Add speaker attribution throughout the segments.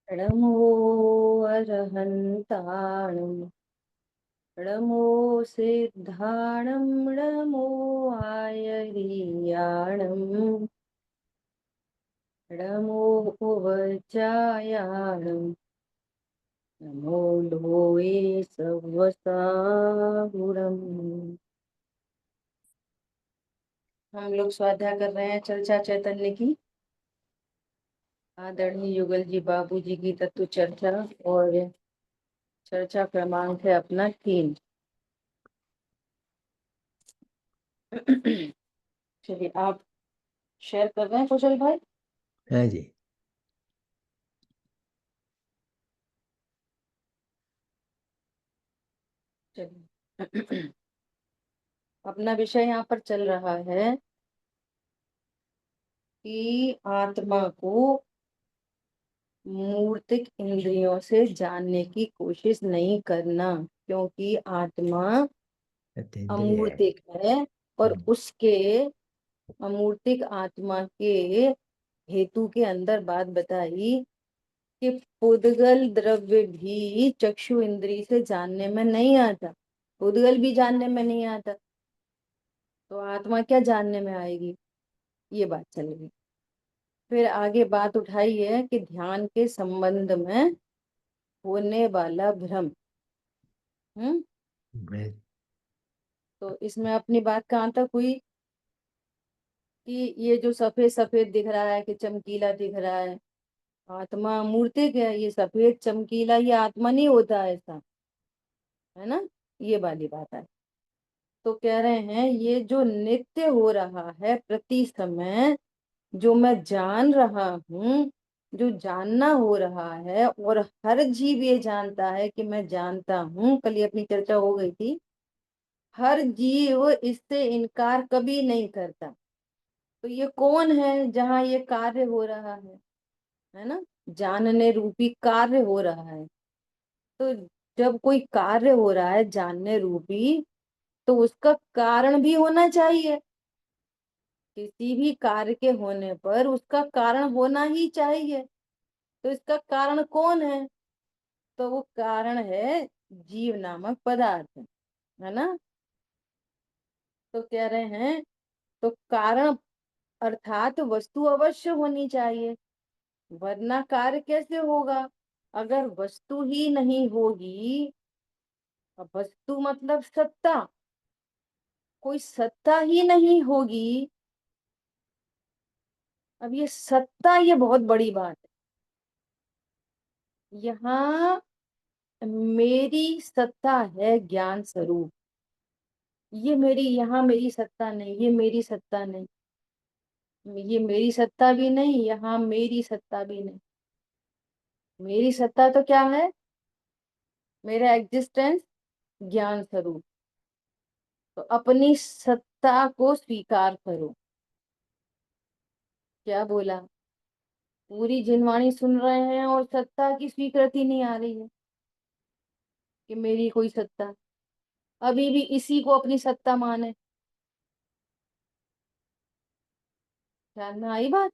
Speaker 1: नमो अरहन्ताणं नमो सिद्धाणं नमो आयर्याणं नमो उवचायाणं नमो लोये सवसागुणम्। हम लोग स्वाध्याय कर रहे हैं चर्चा चैतन्य की। आदरणीय युगल जी बाबू जी की तत्व चर्चा, और चर्चा क्रमांक है अपना 3। चलिए, आप शेयर कर रहे हैं कुशल भाई?
Speaker 2: हाँ जी।
Speaker 1: चलिए। अपना विषय यहाँ पर चल रहा है कि आत्मा को मूर्तिक इंद्रियों से जानने की कोशिश नहीं करना, क्योंकि आत्मा
Speaker 2: अतीन्द्रिय है।
Speaker 1: अमूर्तिक है। और
Speaker 2: हम्म,
Speaker 1: उसके अमूर्तिक आत्मा के हेतु के अंदर बात बताई कि पुद्गल द्रव्य भी चक्षु इंद्रिय से जानने में नहीं आता। पुद्गल भी जानने में नहीं आता, तो आत्मा क्या जानने में आएगी? ये बात चल रही। फिर आगे बात उठाई है कि ध्यान के संबंध में होने वाला भ्रम। हम्म।
Speaker 2: मैं
Speaker 1: तो इसमें अपनी बात कहाँ तक हुई कि ये जो सफेद सफेद दिख रहा है, कि चमकीला दिख रहा है, आत्मा मूर्तिक है। ये सफेद चमकीला ये आत्मा नहीं होता ऐसा, है ना? ये वाली बात है। तो कह रहे हैं ये जो नित्य हो रहा है प्रति समय, जो मैं जान रहा हूँ, जो जानना हो रहा है, और हर जीव ये जानता है कि मैं जानता हूँ, कल ये अपनी चर्चा हो गई थी। हर जीव इससे इनकार कभी नहीं करता। तो ये कौन है जहाँ ये कार्य हो रहा है ना? जानने रूपी कार्य हो रहा है। तो जब कोई कार्य हो रहा है जानने रूपी, तो उसका कारण भी होना चाहिए। किसी भी कार्य के होने पर उसका कारण होना ही चाहिए। तो इसका कारण कौन है? तो वो कारण है जीव नामक पदार्थ, है ना? तो कह रहे हैं तो कारण अर्थात वस्तु अवश्य होनी चाहिए, वरना कार्य कैसे होगा? अगर वस्तु ही नहीं होगी, अब वस्तु मतलब सत्ता, कोई सत्ता ही नहीं होगी। अब ये सत्ता ये बहुत बड़ी बात है। यहाँ मेरी सत्ता है ज्ञान स्वरूप। ये मेरी, यहाँ मेरी सत्ता नहीं, ये मेरी सत्ता नहीं, ये मेरी सत्ता भी नहीं, यहाँ मेरी सत्ता भी नहीं। मेरी सत्ता तो क्या है? मेरा एग्जिस्टेंस ज्ञान स्वरूप। तो अपनी सत्ता को स्वीकार करो। क्या बोला? पूरी जिनवाणी सुन रहे हैं और सत्ता की स्वीकृति नहीं आ रही है कि मेरी कोई सत्ता। अभी भी इसी को अपनी सत्ता माने। ध्यान में आई बात?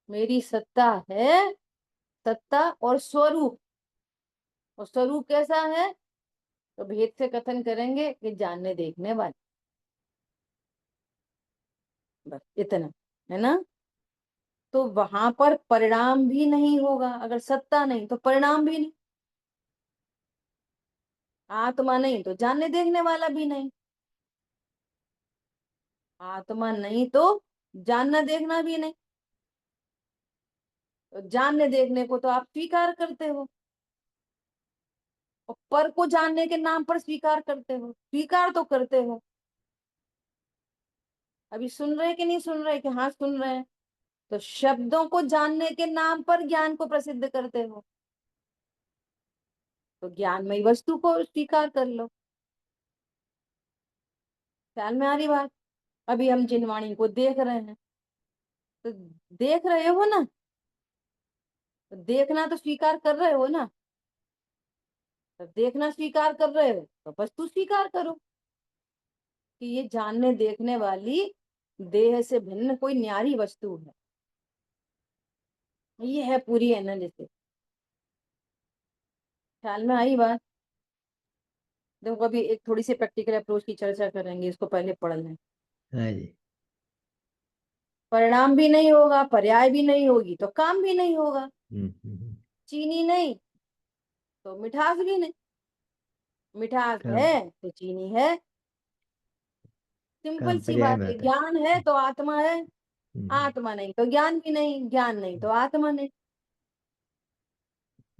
Speaker 1: मेरी सत्ता है, सत्ता और स्वरूप। और स्वरूप कैसा है? तो भेद से कथन करेंगे कि जानने देखने वाले। बस इतना, है ना? तो वहां पर परिणाम भी नहीं होगा। अगर सत्ता नहीं तो परिणाम भी नहीं। आत्मा नहीं तो जानने देखने वाला भी नहीं। आत्मा नहीं तो जानना देखना भी नहीं। तो जानने देखने को तो आप स्वीकार करते हो, और पर को जानने के नाम पर स्वीकार करते हो। स्वीकार तो करते हो। अभी सुन रहे कि नहीं सुन रहे? कि हाँ सुन रहे हैं। तो शब्दों को जानने के नाम पर ज्ञान को प्रसिद्ध करते हो। तो ज्ञानमयी वस्तु को स्वीकार कर लो। ख्याल में आ रही बात? अभी हम जिनवाणी को देख रहे हैं, तो देख रहे हो ना? तो देखना तो स्वीकार कर रहे हो ना? तो देखना स्वीकार कर रहे हो तो वस्तु स्वीकार करो कि ये जानने देखने वाली देह से भिन्न कोई न्यारी वस्तु है। ये है पूरी एनालिसिस। ख्याल में आई बात। देखो अभी एक थोड़ी सी प्रैक्टिकल अप्रोच की चर्चा करेंगे, इसको पहले पढ़ लें।
Speaker 2: हाँ जी।
Speaker 1: परिणाम भी नहीं होगा, पर्याय भी नहीं होगी, तो काम भी नहीं होगा।
Speaker 2: हम्म।
Speaker 1: चीनी नहीं तो मिठास भी नहीं। मिठास
Speaker 2: काम
Speaker 1: है तो चीनी है। सिंपल
Speaker 2: काम
Speaker 1: सी
Speaker 2: पर्याय
Speaker 1: बात
Speaker 2: में
Speaker 1: है।
Speaker 2: आता है।
Speaker 1: ज्ञान है तो आत्मा है।
Speaker 2: हम्म।
Speaker 1: आत्मा नहीं तो ज्ञान भी नहीं, ज्ञान नहीं तो आत्मा नहीं।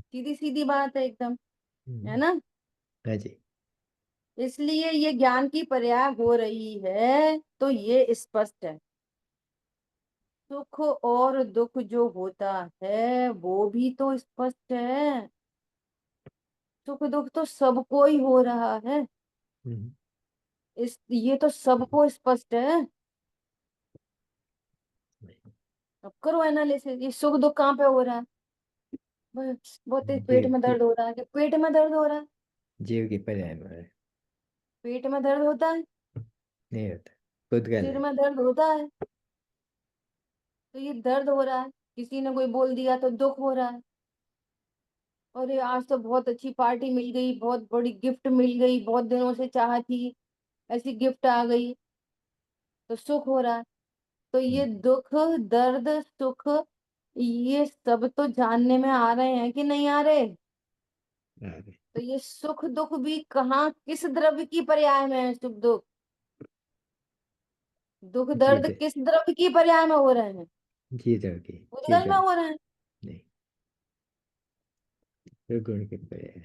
Speaker 1: सीधी सीधी बात है एकदम। है
Speaker 2: हम्म।
Speaker 1: ना।
Speaker 2: हाँ जी।
Speaker 1: इसलिए ये ज्ञान की पर्याय हो रही है तो ये स्पष्ट है। सुख और दुख जो होता है वो भी तो स्पष्ट है। सुख दुख तो सबको ही हो रहा है।
Speaker 2: हम्म।
Speaker 1: इस ये तो सबको स्पष्ट है। अब करो एनालिसिस, ये सुख दुख कहाँ पे हो रहा है। बहुत तेज पेट
Speaker 2: जीव
Speaker 1: में
Speaker 2: जीव
Speaker 1: दर्द हो रहा है, कि पेट में दर्द हो रहा है।
Speaker 2: जीव की पर्याय में है।
Speaker 1: पेट में दर्द होता है।
Speaker 2: नहीं होता। खुद गल
Speaker 1: सिर
Speaker 2: है।
Speaker 1: में दर्द होता है। तो ये दर्द हो रहा है। किसी ने कोई बोल दिया तो दुख हो रहा है। और ये आज तो बहुत अच्छी पार्टी मिल गई, बहुत बड़ी गिफ्ट मिल गई, बहुत दिनों से चाह थी, ऐसी गिफ्ट आ गई, तो सुख हो रहा है। तो ये
Speaker 2: हम्म।
Speaker 1: दुख, दर्द, सुख, ये सब तो जानने में आ रहे हैं कि नहीं आ रहे।
Speaker 2: आगे।
Speaker 1: तो ये सुख दुख भी कहाँ किस द्रव्य की पर्याय में है। सुख दुख, दुख दर्द
Speaker 2: जीत
Speaker 1: किस द्रव्य की पर्याय में हो रहे हैं।
Speaker 2: जीत होगी।
Speaker 1: उद्गल
Speaker 2: जीत
Speaker 1: में
Speaker 2: होगी।
Speaker 1: हो रहे हैं।
Speaker 2: नहीं। तो गुण की पर्याय।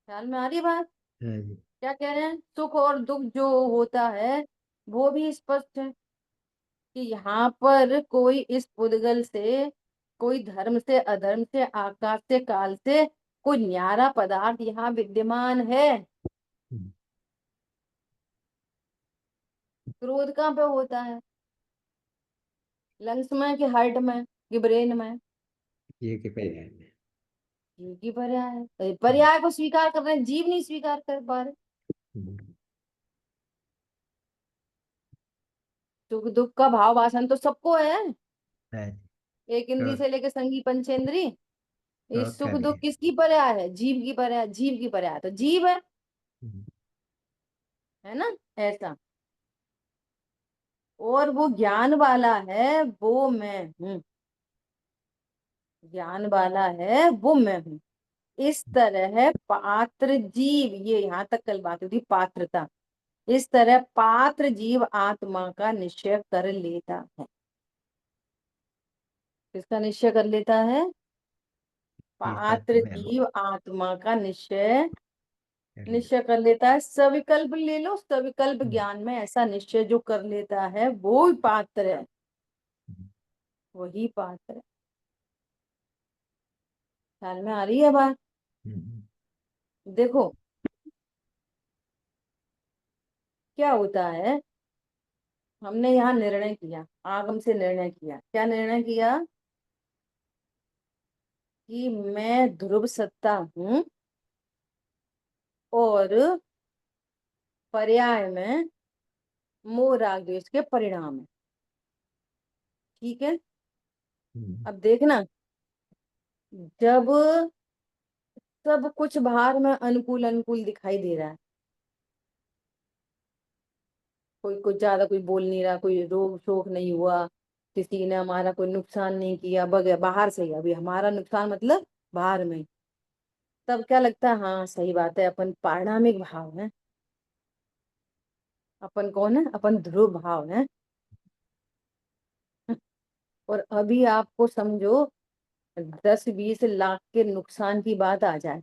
Speaker 1: ख्याल में आ रही बात।
Speaker 2: हाँ जी।
Speaker 1: क्या कह रहे हैं, सुख और दुख जो होता है वो भी स्पष्ट है कि यहाँ पर कोई इस उद्गल से, कोई धर्म से अधर्म से आकाश से काल से कोई न्यारा पदार्थ यहाँ विद्यमान है।
Speaker 2: हम्म।
Speaker 1: क्रोध कहाँ पे होता है। लंग्स में कि हार्ट में कि ब्रेन में।
Speaker 2: जीव की पर्याय में।
Speaker 1: जीव की पर्याय है, तो
Speaker 2: हम्म।
Speaker 1: पर्याय को स्वीकार कर रहे हैं, जीव नहीं स्वीकार कर पा रहे।
Speaker 2: हम्म।
Speaker 1: सुख दुख का भाव वासन तो सबको है।
Speaker 2: हाँ जी।
Speaker 1: एक इंद्री
Speaker 2: और
Speaker 1: से लेकर संगी पंचेंद्री। ये
Speaker 2: और
Speaker 1: सुख
Speaker 2: का भी
Speaker 1: दुख
Speaker 2: है।
Speaker 1: किसकी पर्याय है, जीव की पर्याय, जीव की पर्याय तो जीव
Speaker 2: हम्म।
Speaker 1: है ना। ऐसा। और वो ज्ञान वाला है वो मैं हूँ। ज्ञान वाला है वो मैं हूँ। इस तरह पात्र जीव, ये यहाँ तक कल बात हुई थी पात्रता। इस तरह पात्र जीव आत्मा का निश्चय कर लेता है। किसका निश्चय कर लेता है।
Speaker 2: ये सब
Speaker 1: पात्र
Speaker 2: मैं हूँ।
Speaker 1: जीव आत्मा का निश्चय,
Speaker 2: कर ले।
Speaker 1: निश्चय कर लेता है। सविकल्प ले लो, सविकल्प
Speaker 2: हम्म।
Speaker 1: ज्ञान में ऐसा निश्चय जो कर लेता है वो ही पात्र है।
Speaker 2: हम्म।
Speaker 1: वही पात्र है। ख्याल में आ रही है बात।
Speaker 2: हम्म।
Speaker 1: देखो क्या होता है। हमने यहाँ निर्णय किया, आगम से निर्णय किया, क्या निर्णय किया कि मैं ध्रुव सत्ता हूँ और पर्याय में मोह राग द्वेष के परिणाम है। ठीक है।
Speaker 2: हम्म।
Speaker 1: अब देखना, जब सब कुछ बाहर में अनुकूल अनुकूल दिखाई दे रहा है, कोई कुछ ज्यादा कोई बोल नहीं रहा, कोई रोक शोक नहीं हुआ, किसी ने हमारा कोई नुकसान नहीं किया, बगैर बाहर से ही, अभी हमारा नुकसान मतलब बाहर में ही। तब क्या लगता है, हाँ सही बात है, अपन पारिणामिक भाव है। अपन कौन है, अपन ध्रुव भाव है। और अभी आपको समझो 10-20 लाख के नुकसान की बात आ जाए।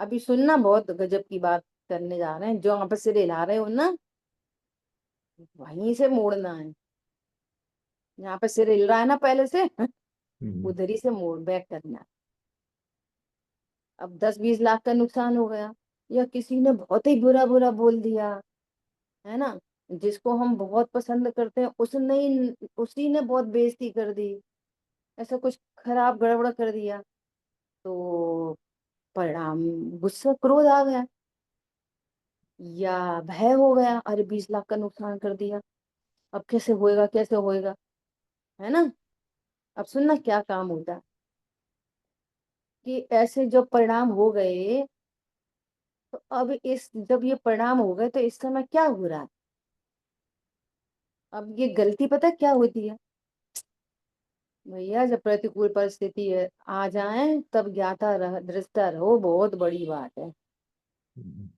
Speaker 1: अभी सुनना, बहुत गजब की बात करने जा रहे हैं, जो आप सिर हिला रहे हो ना, वहीं से मोड़ना है। यहाँ पे सिर हिल रहा है ना पहले से,
Speaker 2: हम्म।
Speaker 1: उधर ही से मोड़ बैक करना है। अब 10-20 लाख का नुकसान हो गया, या किसी ने बहुत ही बुरा बुरा बोल दिया, है ना, जिसको हम बहुत पसंद करते हैं उसने उसी ने बहुत बेइज्जती कर दी, ऐसा कुछ खराब गड़बड़ कर दिया, तो परिणाम गुस्सा क्रोध आ गया, या भय हो गया, अरे 20 लाख का नुकसान कर दिया, अब कैसे होएगा कैसे होएगा। है ना। अब सुनना क्या काम होता है कि ऐसे जो परिणाम हो गए, तो अब इस जब ये परिणाम हो गए तो इस समय क्या हो रहा है। अब ये गलती पता है क्या होती है भैया, जब प्रतिकूल परिस्थिति आ जाए तब ज्ञाता रह दृष्टा रहो, बहुत बड़ी बात है।
Speaker 2: हम्म,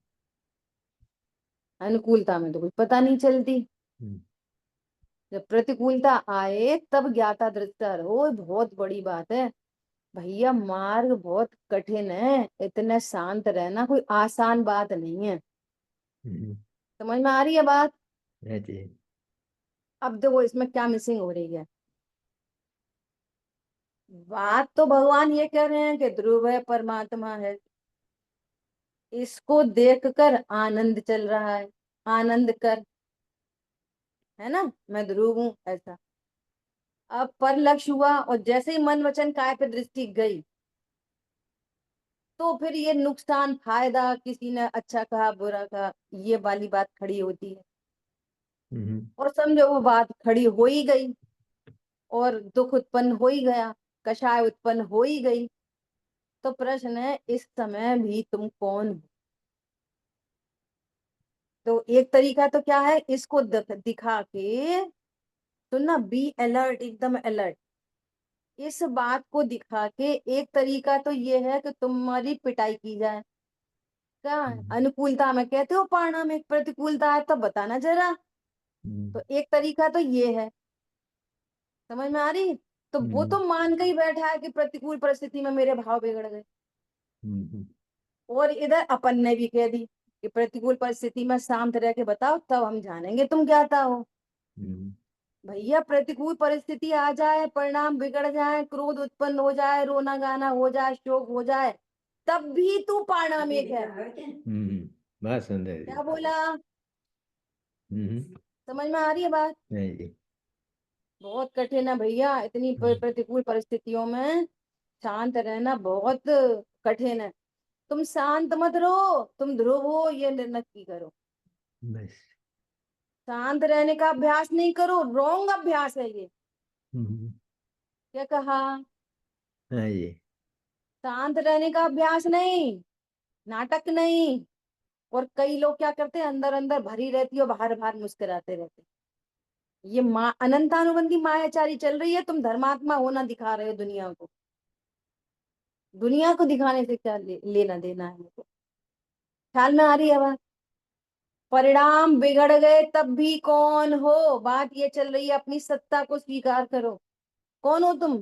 Speaker 1: अनुकूलता में तो कुछ पता नहीं चलती,
Speaker 2: हम्म,
Speaker 1: जब प्रतिकूलता आए तब ज्ञाता दृष्टा रहो, बहुत बड़ी बात है। भैया मार्ग बहुत कठिन है, इतने शांत रहना कोई आसान बात नहीं है।
Speaker 2: हम्म,
Speaker 1: समझ में आ रही है बात।
Speaker 2: जी।
Speaker 1: अब देखो इसमें क्या मिसिंग हो रही है। बात तो भगवान ये कह रहे हैं कि ध्रुव है, परमात्मा है, इसको देखकर आनंद चल रहा है, आनंद कर, है ना। मैं ध्रुव हूं ऐसा। अब पर लक्ष्य हुआ और जैसे ही मन वचन काय पे दृष्टि गई, तो फिर ये नुकसान फायदा, किसी ने अच्छा कहा बुरा कहा, ये वाली बात खड़ी होती है।
Speaker 2: हम्म,
Speaker 1: और समझो वो बात खड़ी हो ही गई, और दुख उत्पन्न हो ही गया, कषाय उत्पन्न हो ही गई। तो प्रश्न है इस समय भी तुम कौन हो। तो एक तरीका तो क्या है, इसको दिखा के सुनना, बी अलर्ट, एकदम अलर्ट। इस बात को दिखा के एक तरीका तो ये है कि तुम्हारी पिटाई की जाए। क्या
Speaker 2: हम्म,
Speaker 1: अनुकूलता में कहते हो पाणा में प्रतिकूलता है, तो बताना जरा।
Speaker 2: हम्म,
Speaker 1: तो एक तरीका तो ये है, समझ में आ रही। तो वो
Speaker 2: हम्म,
Speaker 1: तो मान के ही बैठा है कि प्रतिकूल परिस्थिति में मेरे भाव बिगड़ गए।
Speaker 2: हम्म,
Speaker 1: और इधर अपन ने भी कह दी कि प्रतिकूल परिस्थिति में शांत रह के बताओ, तब हम जानेंगे तुम क्या था हो।
Speaker 2: हम्म,
Speaker 1: भैया प्रतिकूल परिस्थिति आ जाए, परिणाम बिगड़ जाए, क्रोध उत्पन्न हो जाए, रोना गाना हो जाए, शोक हो जाए, तब भी तू पाणामिक है।
Speaker 2: बात सुंदर जी।
Speaker 1: क्या बोला।
Speaker 2: हम्म,
Speaker 1: समझ में आ रही है बात।
Speaker 2: नहीं जी।
Speaker 1: बहुत कठिन है भैया, इतनी
Speaker 2: हम्म,
Speaker 1: प्रतिकूल परिस्थितियों में शांत रहना बहुत कठिन है। तुम शांत मत रहो, तुम ध्रुव हो ये नक्की करो।
Speaker 2: बस।
Speaker 1: शांत रहने का अभ्यास नहीं करो, रॉन्ग अभ्यास है ये।
Speaker 2: हम्म,
Speaker 1: क्या कहा।
Speaker 2: हाँ जी।
Speaker 1: शांत रहने का अभ्यास नहीं, नाटक नहीं। और कई लोग क्या करते हैं, अंदर अंदर भरी रहती है और बाहर बाहर मुस्कुराते रहते हैं। ये माँ अनंतानुबंधी मायाचारी चल रही है, तुम धर्मात्मा होना दिखा रहे हो दुनिया को। दुनिया को दिखाने से क्या लेना देना है मुझको। ख्याल में आ रही है बात। परिणाम बिगड़ गए तब भी कौन हो, बात ये चल रही है, अपनी सत्ता को स्वीकार करो। कौन हो तुम।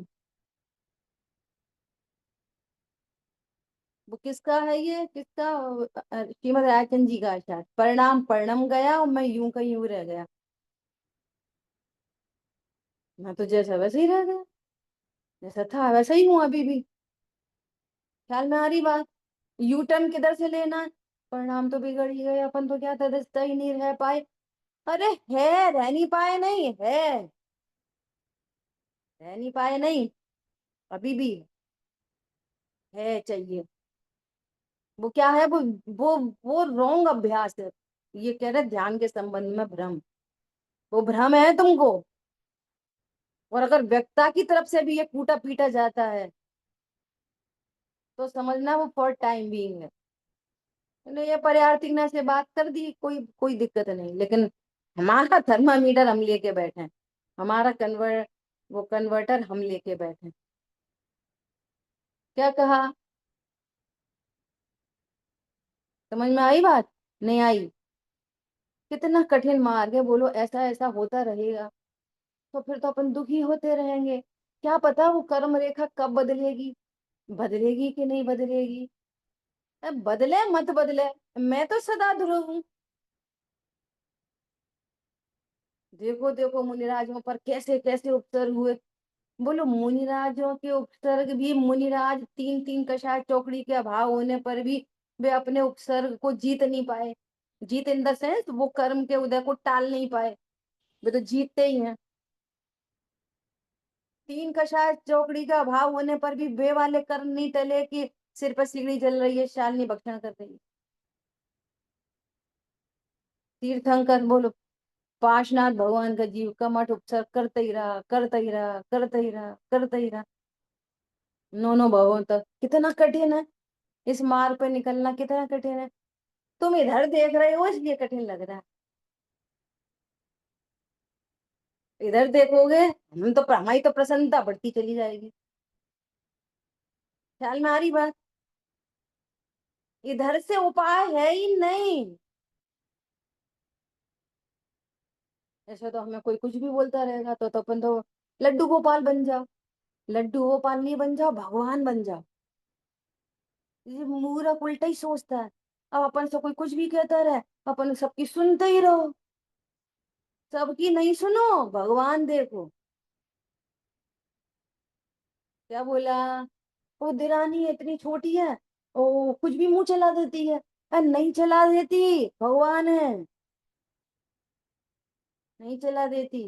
Speaker 1: वो किसका है, ये किसका, श्रीमद रायचंद जी का शायद, परिणाम परिणम गया और मैं यूं का यूं रह गया। मैं तो जैसा वैसे ही रह गया, जैसा था वैसा ही हूँ अभी भी। ख्याल में आ रही बात। यू टर्न किधर से लेना है। परिणाम तो बिगड़ ही गए, अपन तो क्या था, रिश्ता ही नहीं रह पाए। अरे है, रह नहीं पाए नहीं है, रह नहीं पाए नहीं, अभी भी है चाहिए। वो क्या है, वो वो रॉन्ग अभ्यास है। ये कह रहे ध्यान के संबंध में भ्रम, वो भ्रम है तुमको। और अगर व्यक्ता की तरफ से भी ये कूटा पीटा जाता है, तो समझना वो फॉर टाइम बीइंग है। तो ये पर्यार्थी से बात कर दी, कोई कोई दिक्कत नहीं, लेकिन हमारा थर्मामीटर हम लेके बैठे हैं, हमारा वो कन्वर्टर हम लेके बैठे हैं। क्या कहा। समझ में आई बात, नहीं आई। कितना कठिन मार्ग है, बोलो ऐसा ऐसा होता रहेगा तो फिर तो अपन दुखी होते रहेंगे। क्या पता वो कर्म रेखा कब बदलेगी, बदलेगी कि नहीं बदलेगी। बदले मत बदले, मैं तो सदा ध्रुव हूँ। देखो देखो मुनिराजों पर कैसे कैसे उपसर्ग हुए। बोलो मुनिराजों के उपसर्ग भी, मुनिराज तीन तीन कषाय चौकड़ी के अभाव होने पर भी वे अपने उपसर्ग को जीत नहीं पाए। जीत इन द सेंस वो कर्म के उदय को टाल नहीं पाए, वे तो जीतते ही हैं। तीन कषाय चौकड़ी का अभाव होने पर भी वे वाले कर्म नहीं टले कि सिर पर सिगड़ी जल रही है, शालिनी भक्षण कर रही है। तीर्थंकर बोलो, पार्श्वनाथ भगवान का जीव कमठ उपसर्ग करते ही रहा, करते ही रहा, करते ही रहा, करते ही रहा, नौ भवों तक। कितना कठिन है, इस मार्ग पे निकलना कितना कठिन है। तुम इधर देख रहे हो इसलिए कठिन लग रहा है, इधर देखोगे हम तो हमारी तो प्रसन्नता बढ़ती चली जाएगी। ख्याल में आ रही बात? इधर से उपाय है ही नहीं। ऐसे तो हमें कोई कुछ भी बोलता रहेगा तो अपन तो लड्डू गोपाल बन जाओ, लड्डू गोपाल नहीं बन जाओ, भगवान बन जाओ। ये मूर्ख उल्टा ही सोचता है। अब अपन से कोई कुछ भी कहता रहे, अपन सबकी सुनते ही रहो। सबकी नहीं सुनो, भगवान देखो। क्या बोला? वो दिरानी इतनी छोटी है, ओ कुछ भी मुंह चला देती है। अरे नहीं चला देती, भगवान है, नहीं चला देती।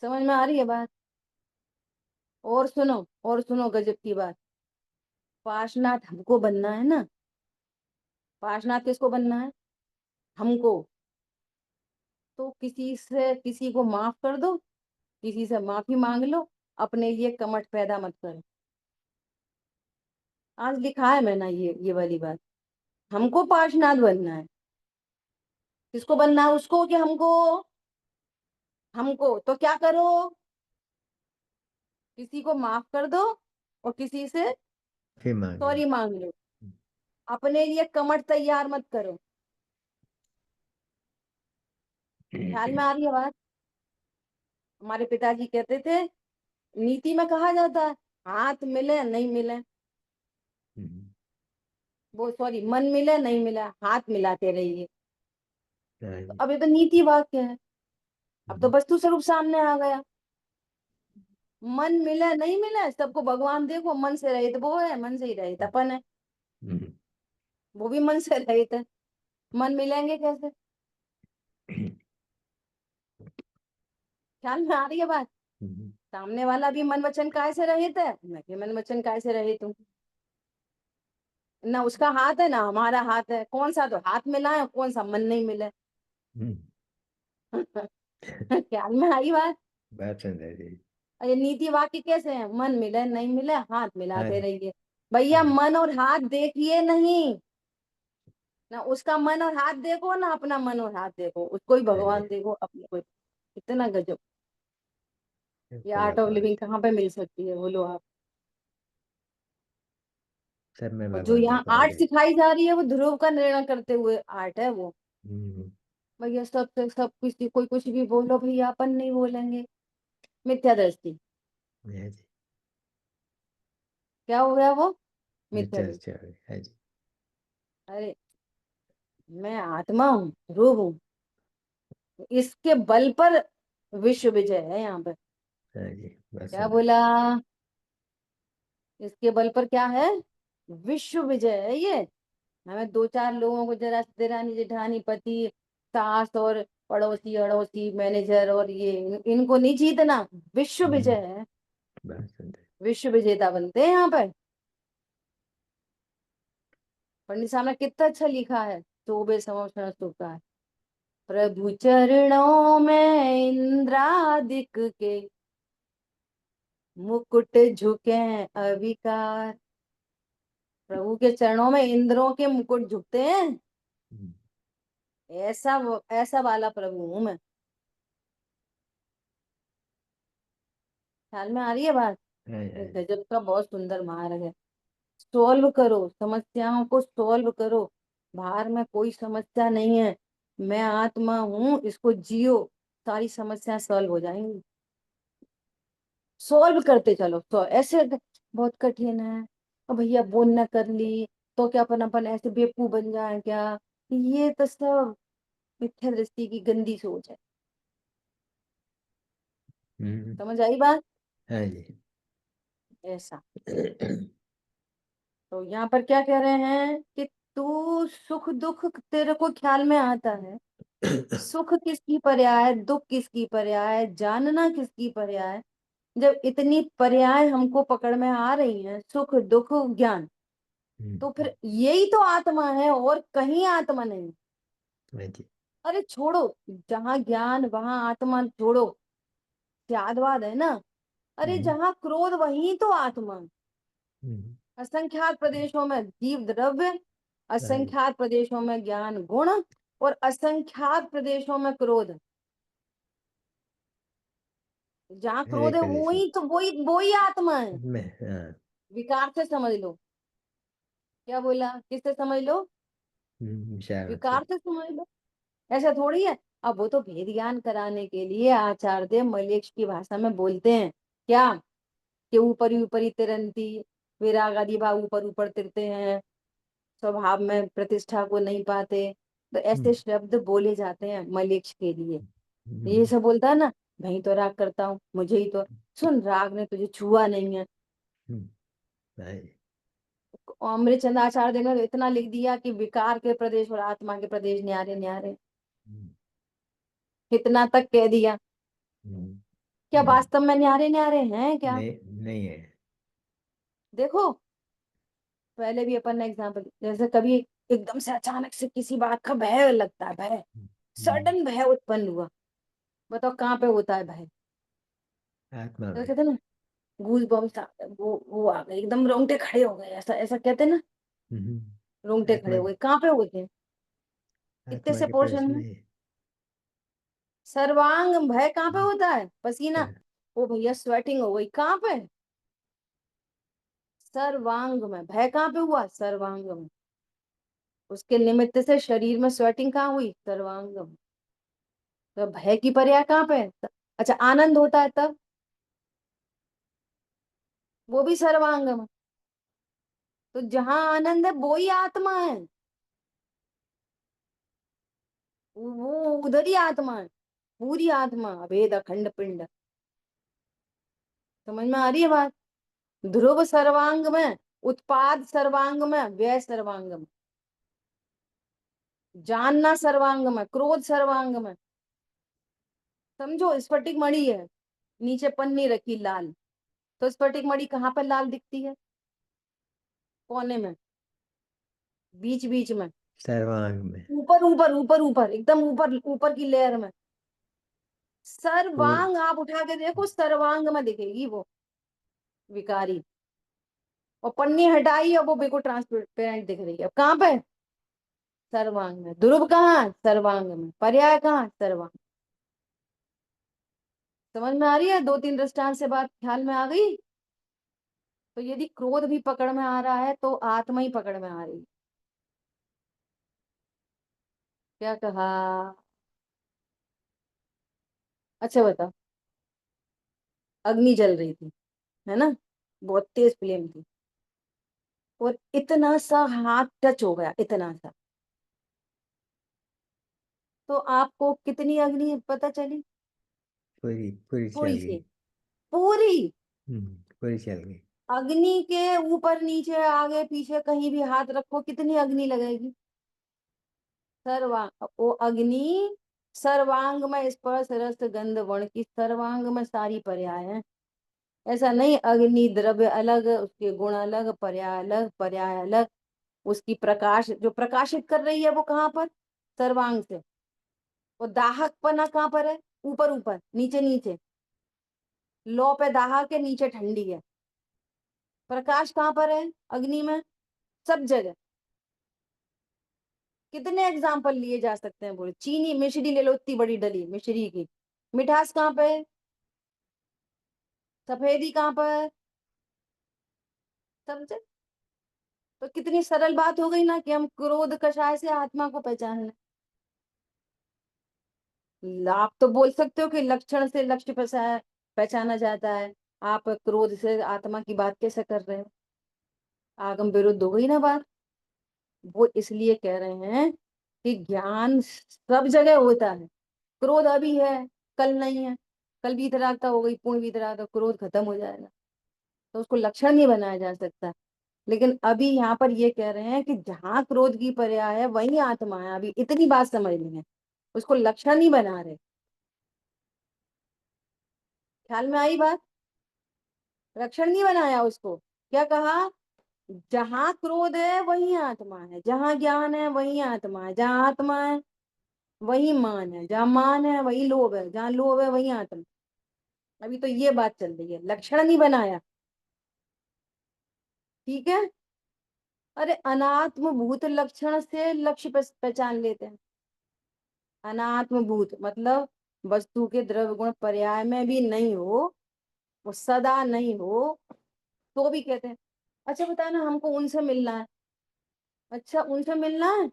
Speaker 1: समझ में आ रही है बात? और सुनो, और सुनो गजब की बात। पार्शनाथ हमको बनना है ना, पार्शनाथ किसको बनना है? हमको। तो किसी से किसी को माफ कर दो, किसी से माफी मांग लो, अपने लिए कमठ पैदा मत करो। आज लिखा है मैंने ये वाली बात। हमको पार्शनाथ बनना है। किसको बनना है, उसको कि हमको? हमको। तो क्या करो? किसी को माफ कर दो और किसी से
Speaker 2: फिर मांग लो।
Speaker 1: सॉरी मांग लो। अपने लिए कमर तैयार मत करो। ख्याल में आ रही है बात? हमारे पिताजी कहते थे, नीति में कहा जाता है, हाथ मिले नहीं मिले, वो सॉरी मन मिले नहीं मिला, हाथ मिलाते रहिए।
Speaker 2: हाँ
Speaker 1: तो
Speaker 2: जी।
Speaker 1: अब ये तो नीति वाक्य है। अब तो वस्तु स्वरूप सामने आ गया। मन मिले नहीं मिले, सबको भगवान देखो, मन से रहित वो है, मन से ही रहित अपन है। वो भी मन से रहित है, मन मिलेंगे कैसे? ख्याल में आ रही है बात? सामने वाला भी मन वचन काय से रहित है, मैं भी मन वचन काय से रहित हूँ। ना उसका हाथ है ना हमारा हाथ है, कौन सा तो हाथ मिला है, कौन सा मन नहीं मिला है। ख्याल में आई बात?
Speaker 2: बात समझ रही।
Speaker 1: और ये नीति वाक्य कैसे है? मन मिले नहीं मिले, हाथ
Speaker 2: हाँ
Speaker 1: मिलाते
Speaker 2: जी।
Speaker 1: रहिए। भैया
Speaker 2: हाँ
Speaker 1: मन और हाथ देखिए नहीं, ना उसका मन और हाथ देखो, ना अपना मन और हाथ देखो, उसको ही
Speaker 2: हाँ जी।
Speaker 1: भगवान देखो, अपने को। इतना गजब। ये
Speaker 2: बड़ा
Speaker 1: आर्ट ऑफ लिविंग
Speaker 2: बात।
Speaker 1: कहाँ पे मिल सकती है, बोलो आप?
Speaker 2: सब में
Speaker 1: और जो
Speaker 2: भगवान
Speaker 1: यहाँ
Speaker 2: देखो
Speaker 1: आर्ट
Speaker 2: आगे।
Speaker 1: सिखाई जा रही है वो ध्रुव का निर्णय करते हुए आर्ट है वो।
Speaker 2: हम्म।
Speaker 1: भैया सब कुछ, कोई कुछ भी बोलो भैया, अपन नहीं बोलेंगे। मिथ्या दृष्टि।
Speaker 2: हाँ जी।
Speaker 1: क्या हो गया वो? मिथ्या
Speaker 2: मिर्चा
Speaker 1: दृष्टि।
Speaker 2: अच्छा है। हाँ जी।
Speaker 1: अरे मैं आत्मा हूँ, ध्रुव हूँ, इसके बल पर विश्व विजय है यहाँ पर।
Speaker 2: हाँ जी, बस
Speaker 1: क्या
Speaker 2: सुंदर।
Speaker 1: बोला? इसके बल पर क्या है? विश्व विजय है ये। हमें दो चार लोगों को, जरा देरानी जेठानी पति सास और पड़ोसी अड़ोसी मैनेजर और ये इनको नहीं जीतना, विश्व विजय
Speaker 2: हम्म,
Speaker 1: है।
Speaker 2: बस सुंदर।
Speaker 1: विश्व विजेता बनते हैं यहाँ पर। पंडित साहब ने कितना अच्छा लिखा है, चौबे संवत्सर सुखा है। प्रभु चरणों में इंद्रादिक के मुकुट झुके अविकार। प्रभु के चरणों में इंद्रों के मुकुट झुकते हैं।
Speaker 2: हम्म,
Speaker 1: ऐसा वाला प्रभु हूं मैं। ख्याल में आ रही है बात?
Speaker 2: हाँ
Speaker 1: ये
Speaker 2: हाँ।
Speaker 1: गजब का बहुत सुंदर मार्ग है। सॉल्व करो समस्याओं को, सॉल्व करो। बाहर में कोई समस्या नहीं है, मैं आत्मा हूँ, इसको जियो, सारी समस्या सॉल्व हो जाएंगी। सॉल्व करते चलो तो ऐसे बहुत कठिन है। अब भैया बोल न कर ली तो क्या अपन अपन ऐसे बेवकूफ बन जाए क्या? ये तो सब मिथ्या दृष्टि की गंदी सोच है।
Speaker 2: हम्म,
Speaker 1: समझ आई बात?
Speaker 2: हाँ जी।
Speaker 1: ऐसा। तो यहाँ पर क्या कह रहे हैं कि तू सुख दुख तेरे को ख्याल में आता है, सुख किसकी पर्याय, दुख किसकी पर्याय, जानना किसकी पर्याय। जब इतनी पर्याय हमको पकड़ में आ रही हैं, सुख दुख ज्ञान, तो फिर यही तो आत्मा है और कहीं आत्मा नहीं।
Speaker 2: हाँ जी।
Speaker 1: अरे छोड़ो, जहाँ ज्ञान वहां आत्मा, छोड़ो, त्यागवाद है ना। अरे
Speaker 2: हम्म,
Speaker 1: जहाँ क्रोध वहीं तो आत्मा।
Speaker 2: हम्म,
Speaker 1: असंख्यात प्रदेशों में जीव द्रव्य,
Speaker 2: right,
Speaker 1: असंख्यात प्रदेशों में ज्ञान गुण, और असंख्यात प्रदेशों में क्रोध। जहाँ
Speaker 2: हर
Speaker 1: क्रोध
Speaker 2: एक
Speaker 1: है
Speaker 2: प्रदेश में।
Speaker 1: वही तो, वही वही आत्मा है।
Speaker 2: मैं, हाँ।
Speaker 1: विकार से समझ लो। क्या बोला, किससे समझ लो?
Speaker 2: विचार से।
Speaker 1: विकार से समझ लो। ऐसा थोड़ी है। अब वो तो भेद ज्ञान कराने के लिए आचार्य देव मलेच्छ की भाषा में बोलते हैं क्या, कि ऊपरी ऊपरी तिरंती, विराग आदि भाव ऊपर ऊपर तिरते हैं, स्वभाव में प्रतिष्ठा को नहीं पाते। तो ऐसे
Speaker 2: हम्म,
Speaker 1: शब्द बोले जाते हैं मलेच्छ के लिए। ये
Speaker 2: हम्म,
Speaker 1: सब बोलता है ना, मैं तो राग करता हूँ, मुझे ही तो, सुन, राग ने तुझे छुआ नहीं है।
Speaker 2: हम्म, right,
Speaker 1: अमृतचंद आचार्य देव ने तो इतना लिख दिया कि विकार के प्रदेश और आत्मा के प्रदेश न्यारे न्यारे,
Speaker 2: हम्म,
Speaker 1: इतना तक कह दिया।
Speaker 2: हम्म,
Speaker 1: क्या वास्तव में न्यारे न्यारे हैं क्या?
Speaker 2: नहीं, नहीं है।
Speaker 1: देखो, पहले भी अपन ने एग्जाम्पल, जैसे कभी एकदम से अचानक से किसी बात का भय लगता है, भय,
Speaker 2: हम्म,
Speaker 1: सडन भय उत्पन्न हुआ। बताओ कहाँ पे होता है भय?
Speaker 2: आत्मा
Speaker 1: तो
Speaker 2: में।
Speaker 1: कहते हैं ना, गूज बम्स, वो आ गए, एकदम रोंगटे खड़े हो गए, ऐसा ऐसा कहते हैं ना, रोंगटे खड़े
Speaker 2: आत्मा,
Speaker 1: हो गए, कहाँ पे होते हैं? कितने
Speaker 2: आत्मा
Speaker 1: से
Speaker 2: के प्रदेश
Speaker 1: पोर्शन
Speaker 2: में
Speaker 1: में?
Speaker 2: है।
Speaker 1: सर्वांग भय कहाँ पे
Speaker 2: हम्म,
Speaker 1: होता है? पसीना,
Speaker 2: सर,
Speaker 1: ओ भैया स्वेटिंग हो गई, कहाँ पे? सर्वांग में। भय कहाँ पे हुआ? सर्वांग में। उसके निमित्त से शरीर में स्वेटिंग कहाँ हुई? सर्वांग में। तो भय की पर्याय कहाँ पे है? अच्छा, आनंद होता है तब, वो भी सर्वांग में। तो जहां आनंद है वो ही आत्मा है, वो उधर ही आत्मा है, पूरी आत्मा, अभेद अखंड पिंड। समझ में आ रही है बात? ध्रुव सर्वांग में, उत्पाद सर्वांग में, व्यय सर्वांग में, जानना सर्वांग में, क्रोध सर्वांग में। समझो, स्फटिक मणि है, नीचे पन्नी रखी लाल, तो स्फटिक मणि कहाँ पर लाल दिखती है? कोने में, बीच बीच में,
Speaker 2: सर्वांग में।
Speaker 1: ऊपर ऊपर ऊपर ऊपर, एकदम ऊपर ऊपर की लेयर में।
Speaker 2: पूर
Speaker 1: सर्वांग आप उठा के देखो, सर्वांग में दिखेगी वो विकारी। और पन्नी हटाई और वो बिल्कुल ट्रांसपेरेंट दिख रही है। अब कहाँ पे? सर्वांग में। ध्रुव कहाँ? सर्वांग में। पर्याय कहाँ? सर्वांग। समझ में आ रही है? दो तीन दृष्टांत से बात ख्याल में आ गई। तो यदि क्रोध भी पकड़ में आ रहा है तो आत्मा ही पकड़ में आ रही है। क्या कहा? अच्छा बताओ, अग्नि जल रही थी, है ना, बहुत तेज फ्लेम थी, और इतना सा हाथ टच हो गया, इतना सा, तो आपको कितनी अग्नि पता चली?
Speaker 2: पूरी पूरी चल
Speaker 1: थोड़ी
Speaker 2: गई।
Speaker 1: सी, पूरी।
Speaker 2: पूरी चल गई।
Speaker 1: अग्नि के ऊपर नीचे आगे पीछे कहीं भी हाथ रखो, कितनी अग्नि लगेगी? सर्वांग, वो अग्नि सर्वांग में स्पर्श रस गंध वर्ण की, सर्वांग में सारी पर्याय है। ऐसा नहीं अग्नि द्रव्य अलग, उसके गुण अलग, पर्याय अलग, पर्याय अलग। उसकी प्रकाश जो प्रकाशित कर रही है वो कहाँ पर? सर्वांग से। वो दाहकपना कहाँ पर है? ऊपर ऊपर, नीचे नीचे, लो पे दाहक है, नीचे ठंडी है। प्रकाश कहाँ पर है? अग्नि में, सब जगह। कितने एग्जाम्पल लिए जा सकते हैं, बोले चीनी मिश्री ले लो, इतनी बड़ी डली मिश्री की, मिठास कहाँ पे? सफेदी कहाँ पर? समझे? तो कितनी सरल बात हो गई ना, कि हम क्रोध कषाय से आत्मा को पहचान लें। आप तो बोल सकते हो कि लक्षण से लक्ष्य पहचाना जाता है, आप क्रोध से आत्मा की बात कैसे कर रहे हो? आगम विरुद्ध हो गई ना बात। वो इसलिए कह रहे हैं कि ज्ञान सब जगह होता है। क्रोध अभी है, कल नहीं है। कल वीतरागता हो गई, पूर्ण वीतरागता, क्रोध खत्म हो जाएगा, तो उसको लक्षण नहीं बनाया जा सकता। लेकिन अभी यहाँ पर ये कह रहे हैं कि जहाँ क्रोध की पर्याय है वही आत्मा है, अभी इतनी बात समझनी है, उसको लक्षण नहीं बना रहे। ख्याल में आई बात? लक्षण नहीं बनाया उसको। क्या कहा? जहाँ क्रोध है वही आत्मा है, जहाँ ज्ञान है वही आत्मा है, जहाँ आत्मा है वही मान है, जहाँ मान है वही लोभ है, जहाँ लोभ है वही आत्मा। अभी तो ये बात चल रही है, लक्षण नहीं बनाया। ठीक है। अरे अनात्म भूत लक्षण से लक्ष्य पहचान लेते हैं। अनात्म भूत मतलब वस्तु के द्रव्य गुण पर्याय में भी नहीं हो, वो सदा नहीं हो, तो भी कहते हैं। अच्छा बता ना, हमको उनसे मिलना है। अच्छा उनसे मिलना है,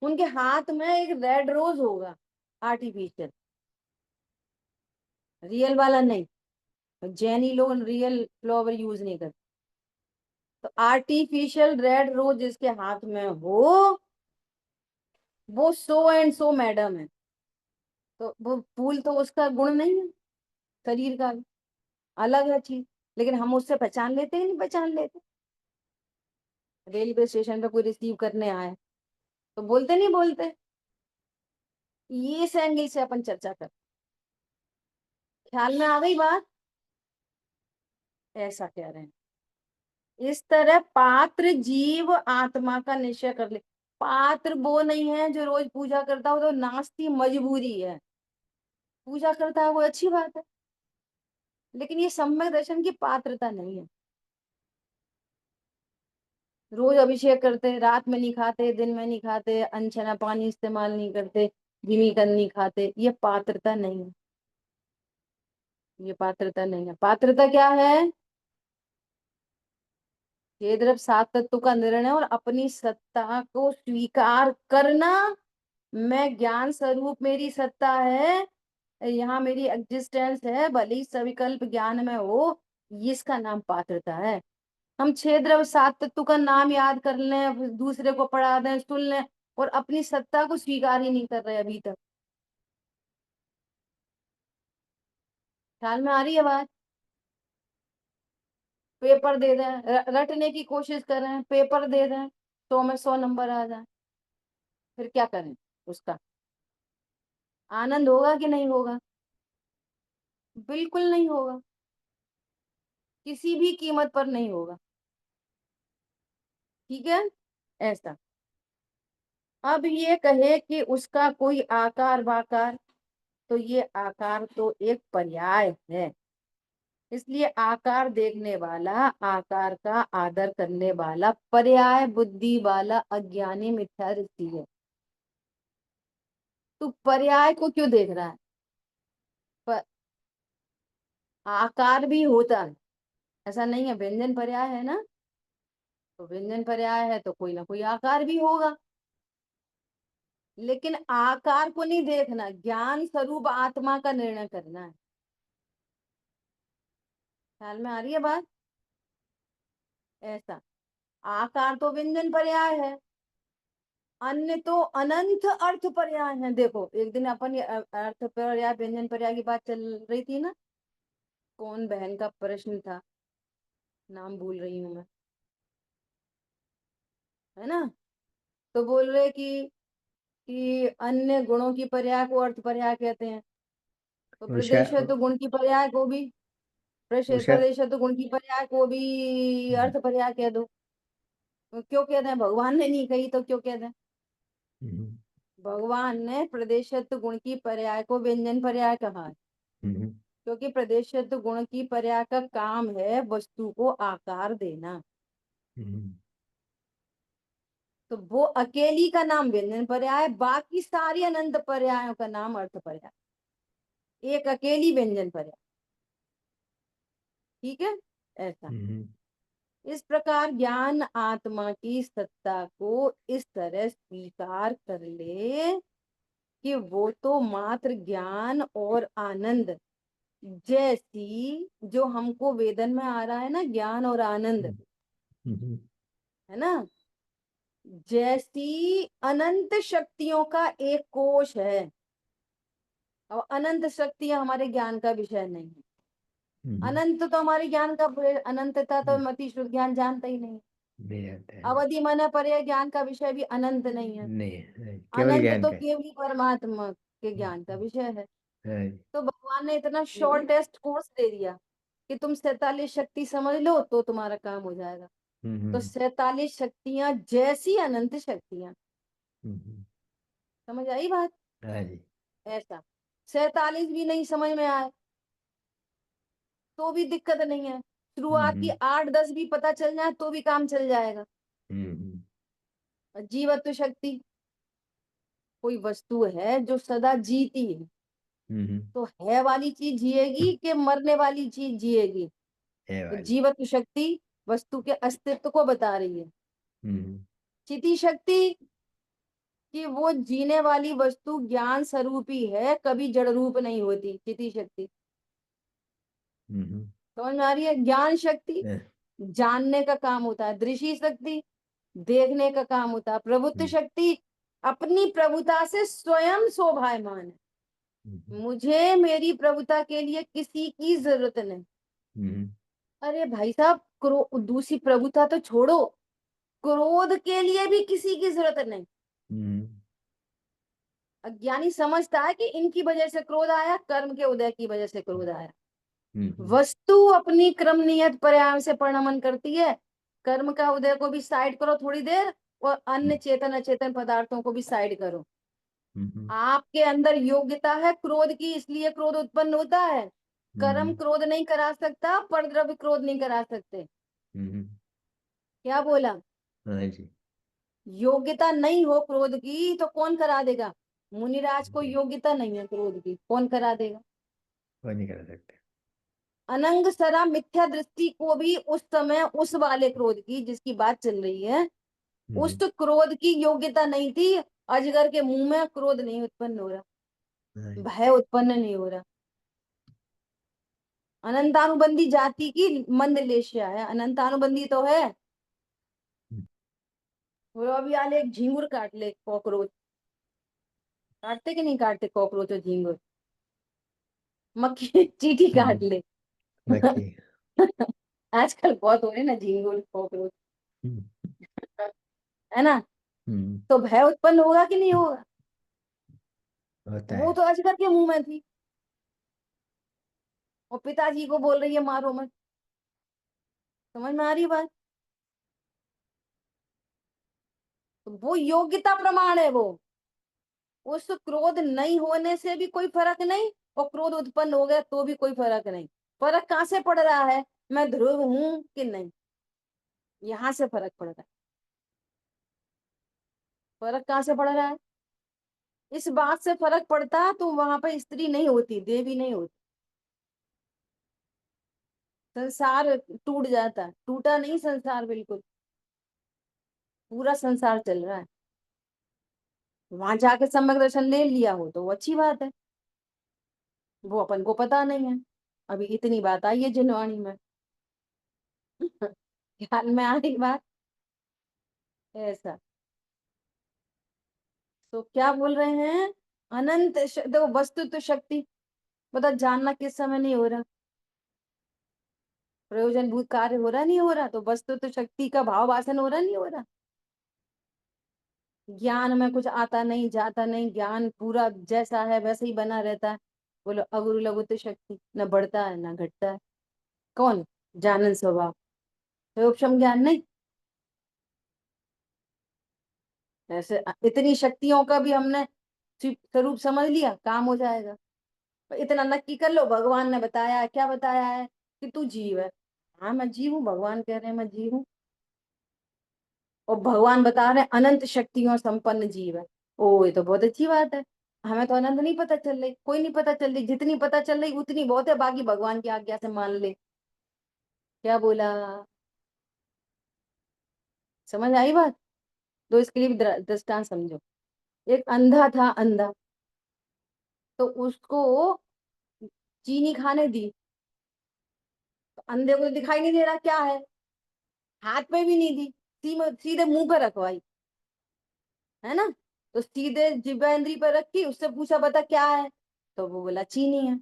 Speaker 1: उनके हाथ में एक रेड रोज होगा, आर्टिफिशियल, रियल वाला नहीं। जैनी लोग रियल फ्लावर यूज नहीं करते। तो आर्टिफिशियल रेड रोज जिसके हाथ में हो, वो सो एंड सो मैडम है। तो वो फूल तो उसका गुण नहीं है, शरीर का अलग है चीज। लेकिन हम उससे पहचान लेते हैं, नहीं पहचान लेते। रेलवे स्टेशन पे कोई रिसीव करने आए तो बोलते नहीं बोलते। ये इस एंगल से अपन चर्चा कर, ख्याल में आ गई बात। ऐसा कह रहे हैं। इस तरह पात्र जीव आत्मा का निश्चय कर ले। पात्र वो नहीं है जो रोज पूजा करता हो, तो नास्ती मजबूरी है। पूजा करता है वो अच्छी बात है, लेकिन ये सम्यक दर्शन की पात्रता नहीं है। रोज अभिषेक करते, रात में नहीं खाते, दिन में नहीं खाते, अनछना पानी इस्तेमाल नहीं करते, जिमीकंद नहीं खाते, ये पात्रता नहीं है। ये पात्रता नहीं है। पात्रता क्या है? ये तरफ सात तत्व का निर्णय और अपनी सत्ता को स्वीकार करना। मैं ज्ञान स्वरूप, मेरी सत्ता है, यहाँ मेरी एग्जिस्टेंस है, भले ही सविकल्प ज्ञान में हो, इसका नाम पात्रता है। हम छह द्रव्य सात तत्व का नाम याद कर लें, दूसरे को पढ़ा दें, सुन लें, और अपनी सत्ता को स्वीकार ही नहीं कर रहे अभी तक। ख्याल में आ रही है बात? पेपर दे दें, रटने की कोशिश करें, पेपर दे दें, 100 में 100 नंबर आ जाए, फिर क्या करें उसका? आनंद होगा कि नहीं होगा? बिल्कुल नहीं होगा, किसी भी कीमत पर नहीं होगा। ठीक है। ऐसा। अब ये कहे कि उसका कोई आकार वाकार, तो ये आकार तो एक पर्याय है। इसलिए आकार देखने वाला, आकार का आदर करने वाला, पर्याय बुद्धि वाला अज्ञानी मिथ्या दृष्टि है। तू पर्याय को क्यों देख रहा है? पर आकार भी होता है, ऐसा नहीं है। व्यंजन पर्याय है ना, तो व्यंजन पर्याय है तो कोई ना कोई आकार भी होगा। लेकिन आकार को नहीं देखना, ज्ञान स्वरूप आत्मा का निर्णय करना है। ख्याल में आ रही है बात? ऐसा। आकार तो व्यंजन पर्याय है, अन्य तो अनंत अर्थ पर्याय है। देखो एक दिन अपन ये अर्थ पर्याय व्यंजन पर्याय की बात चल रही थी ना, कौन बहन का प्रश्न था, नाम भूल रही हूँ मैं, है ना। तो बोल रहे कि अन्य गुणों की पर्याय को अर्थ पर्याय कहते हैं, तो
Speaker 2: उषा
Speaker 1: प्रदेशत्व गुण की पर्याय को भी,
Speaker 2: उषा
Speaker 1: प्रदेशत्व गुण की पर्याय को भी
Speaker 2: हम्म,
Speaker 1: अर्थ पर्याय कह दो। तो क्यों कहते हैं? भगवान ने नहीं कही तो क्यों कहते हैं?
Speaker 2: हम्म,
Speaker 1: भगवान ने प्रदेशत्व गुण की पर्याय को व्यंजन पर्याय कहा है,
Speaker 2: हम्म,
Speaker 1: क्योंकि प्रदेशत्व गुण की पर्याय का काम है वस्तु को आकार देना।
Speaker 2: हम्म,
Speaker 1: तो वो अकेली का नाम व्यंजन पर्याय, बाकी सारी अनंत पर्यायों का नाम अर्थ पर्याय, एक अकेली व्यंजन पर्याय। ठीक है। ऐसा।
Speaker 2: हम्म,
Speaker 1: इस प्रकार ज्ञान आत्मा की सत्ता को इस तरह स्वीकार कर ले कि वो तो मात्र ज्ञान और आनंद, जैसी जो हमको वेदन में आ रहा है ना, ज्ञान और आनंद,
Speaker 2: हम्म,
Speaker 1: है ना, जैसी अनंत शक्तियों का एक कोश है। और अनंत शक्तियां हमारे ज्ञान का विषय नहीं है।
Speaker 2: हम्म,
Speaker 1: अनंत तो हमारे ज्ञान का अनंतता तो मति शुद्ध ज्ञान जानता ही नहीं।
Speaker 2: नहीं आता है।
Speaker 1: अवधि मन पर्याय ज्ञान का विषय भी अनंत नहीं है।
Speaker 2: नहीं केवल
Speaker 1: अनंत
Speaker 2: ज्ञान
Speaker 1: तो
Speaker 2: का है।
Speaker 1: केवल परमात्मा के ज्ञान का विषय है।
Speaker 2: हाँ,
Speaker 1: तो भगवान ने इतना शॉर्टेस्ट कोर्स दे दिया कि तुम 47 शक्ति समझ लो तो तुम्हारा काम हो जाएगा। तो
Speaker 2: हम्म,
Speaker 1: 47 शक्तियां जैसी अनंत शक्तियां।
Speaker 2: हम्म,
Speaker 1: समझ आई बात?
Speaker 2: हाँ जी।
Speaker 1: ऐसा 47 भी नहीं समझ में आए तो भी दिक्कत नहीं है, शुरुआत की
Speaker 2: हम्म
Speaker 1: 8-10 भी पता चल जाए तो भी काम चल जाएगा।
Speaker 2: हम्म
Speaker 1: जीवत्व शक्ति, कोई वस्तु है जो सदा जीती है,
Speaker 2: हम्म
Speaker 1: तो है वाली चीज जिएगी कि मरने वाली चीज जिएगी?
Speaker 2: है
Speaker 1: तो
Speaker 2: वाली।
Speaker 1: जीवत्व शक्ति वस्तु के अस्तित्व को बता रही है।
Speaker 2: हम्म
Speaker 1: चिति शक्ति कि वो जीने वाली वस्तु ज्ञान स्वरूप ही है, कभी जड़ रूप नहीं होती चिति शक्ति।
Speaker 2: हम्म
Speaker 1: समझ में आ रही है? ज्ञान शक्ति
Speaker 2: है,
Speaker 1: जानने का काम होता है, दृष्टि शक्ति देखने का काम होता है, प्रभुत्व
Speaker 2: हम्म
Speaker 1: शक्ति अपनी प्रभुता से स्वयं शोभायमान
Speaker 2: हम्म
Speaker 1: है, मुझे मेरी प्रभुता के लिए किसी की जरूरत नहीं।
Speaker 2: हम्म
Speaker 1: अरे भाई साहब, दूसरी प्रभुता तो छोड़ो, क्रोध के लिए भी किसी की जरूरत नहीं।
Speaker 2: हम्म
Speaker 1: अज्ञानी समझता है कि इनकी वजह से क्रोध आया, कर्म के उदय की वजह से क्रोध आया।
Speaker 2: हम्म
Speaker 1: वस्तु अपनी क्रम नियत पर्याय से परिणमन करती है, कर्म का उदय को भी साइड करो थोड़ी देर, और अन्य चेतन अचेतन पदार्थों को भी साइड करो।
Speaker 2: हम्म
Speaker 1: आपके अंदर योग्यता है क्रोध की, इसलिए क्रोध उत्पन्न होता है। कर्म
Speaker 2: हम्म
Speaker 1: क्रोध नहीं करा सकता, परद्रव्य क्रोध नहीं करा सकते।
Speaker 2: हम्म
Speaker 1: क्या बोला?
Speaker 2: हाँ जी।
Speaker 1: योग्यता नहीं हो क्रोध की तो कौन करा देगा? मुनिराज को योग्यता नहीं है क्रोध की, कौन करा देगा?
Speaker 2: वो नहीं कर सकते।
Speaker 1: अनंग सरा मिथ्या दृष्टि को भी उस समय उस वाले क्रोध की जिसकी बात चल रही है, उस
Speaker 2: हम्म
Speaker 1: क्रोध की योग्यता नहीं थी। अजगर के मुंह में क्रोध नहीं उत्पन्न हो रहा,
Speaker 2: हाँ जी।
Speaker 1: भय उत्पन्न नहीं हो रहा। अनंतानुबंधी जाति की मंदलेशिया है, अनंतानुबंधी तो है। वो अभी आले एक झींगुर काट ले, कॉकरोच काटते कि नहीं काटते कॉकरोच और झींगुर, मक्खी चींटी काट
Speaker 2: हम्म
Speaker 1: ले।
Speaker 2: बाकी।
Speaker 1: आजकल बहुत हो रहे ना झींगुर कॉकरोच,
Speaker 2: हम्म
Speaker 1: है ना?
Speaker 2: हम्म,
Speaker 1: तो भय उत्पन्न होगा कि नहीं होगा?
Speaker 2: होता
Speaker 1: वो
Speaker 2: है।
Speaker 1: तो अजगर के मुंह में थी और पिताजी को बोल रही है मारो मत। समझ में आ रही बात? तो वो योग्यता प्रमाण है वो, उस क्रोध नहीं होने से भी कोई फर्क नहीं, और क्रोध उत्पन्न हो गया तो भी कोई फर्क नहीं। फर्क कहाँ से पड़ रहा है? मैं ध्रुव हूं कि नहीं, यहां से फर्क पड़ रहा है। फर्क कहाँ से पड़ रहा है? इस बात से फर्क पड़ता तो वहां पर स्त्री नहीं होती, देवी नहीं होती, संसार टूट जाता। टूटा नहीं संसार, बिल्कुल पूरा संसार चल रहा है। वहां जाके सम्यक दर्शन ले लिया हो तो वो अच्छी बात है, वो अपन को पता नहीं है। अभी इतनी बात आई है जिनवाणी में। ख्याल में आ रही बात? ऐसा। तो क्या बोल रहे हैं? देखो वस्तु तो शक्ति, बता जानना किस समय नहीं हो रहा, प्रयोजन भूत कार्य हो रहा नहीं हो रहा, तो वस्तु तो शक्ति का भाव वासन हो रहा नहीं हो रहा। ज्ञान में कुछ आता नहीं जाता नहीं, ज्ञान पूरा जैसा है वैसे ही बना रहता है। बोलो अगुरु लघु तो शक्ति न बढ़ता है ना घटता है। कौन? जानन स्वभाव, तो उपशम ज्ञान नहीं। ऐसे इतनी शक्तियों का भी हमने स्वरूप समझ लिया, काम हो जाएगा। तो इतना नक्की कर लो, भगवान ने बताया है, क्या बताया है? कि तू जीव है। हाँ मैं जीव हूँ, भगवान कह रहे हैं मैं जीव हूँ, और भगवान बता रहे हैं अनंत शक्तियों संपन्न जीव है। ओ ये तो बहुत अच्छी बात है। हमें तो अनंत नहीं पता चल रही, कोई नहीं पता चल रही, जितनी पता चल रही उतनी बहुत है, बाकी भगवान की आज्ञा से मान ले। क्या बोला? समझ आई बात? तो इसके लिए भी दृष्टांत समझो। एक अंधा था, अंधा, तो उसको चीनी खाने दी, तो अंधे को तो दिखाई नहीं दे रहा क्या है, हाथ में भी नहीं दी, सीधे मुंह पे रखवाई, है ना? तो सीधे जिह्वा इंद्री पर रखी, उससे पूछा बता क्या है, तो वो बोला चीनी है।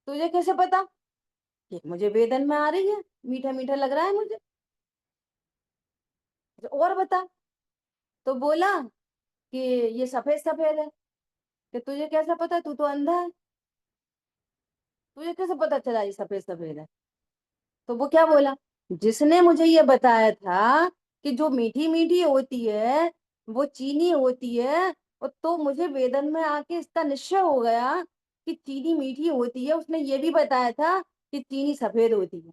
Speaker 1: तुझे कैसे पता? कि मुझे वेदन में आ रही है, मीठा मीठा लग रहा है मुझे। तो और बता, तो बोला कि ये सफेद सफेद है। कि तुझे कैसा पता, तू तो अंधा है, तुझे कैसे पता चला ये सफेद सफेद है? तो वो क्या बोला? जिसने मुझे ये बताया था कि जो मीठी मीठी होती है वो चीनी होती है, और तो मुझे वेदन में आके इसका निश्चय हो गया कि चीनी मीठी होती है। उसने ये भी बताया था कि चीनी सफेद होती है।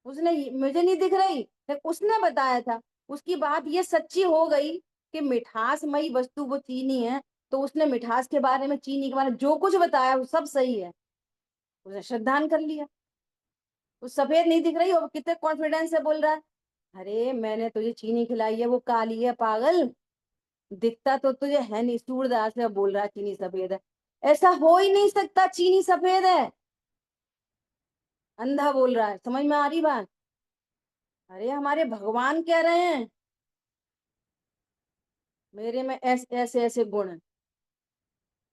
Speaker 1: मुझे नहीं दिख रही, लेकिन उसने बताया था। उसकी बात ये सच्ची हो गई कि मिठासमयी वस्तु वो चीनी है। तो उसने मिठास के बारे में, चीनी के बारे में जो कुछ बताया वो सब सही है। उसने श्रद्धान कर लिया। वो सफेद नहीं दिख रही और कितने कॉन्फिडेंस से बोल रहा है, अरे मैंने तुझे चीनी खिलाई है, वो काली है पागल, दिखता तो तुझे है नहीं, सूरदास है, बोल रहा है चीनी सफेद है। ऐसा हो ही नहीं सकता, चीनी सफेद है। अंधा बोल रहा है, समझ में आ रही बात? अरे हमारे भगवान कह रहे हैं मेरे में ऐसे ऐसे ऐसे गुण हैं।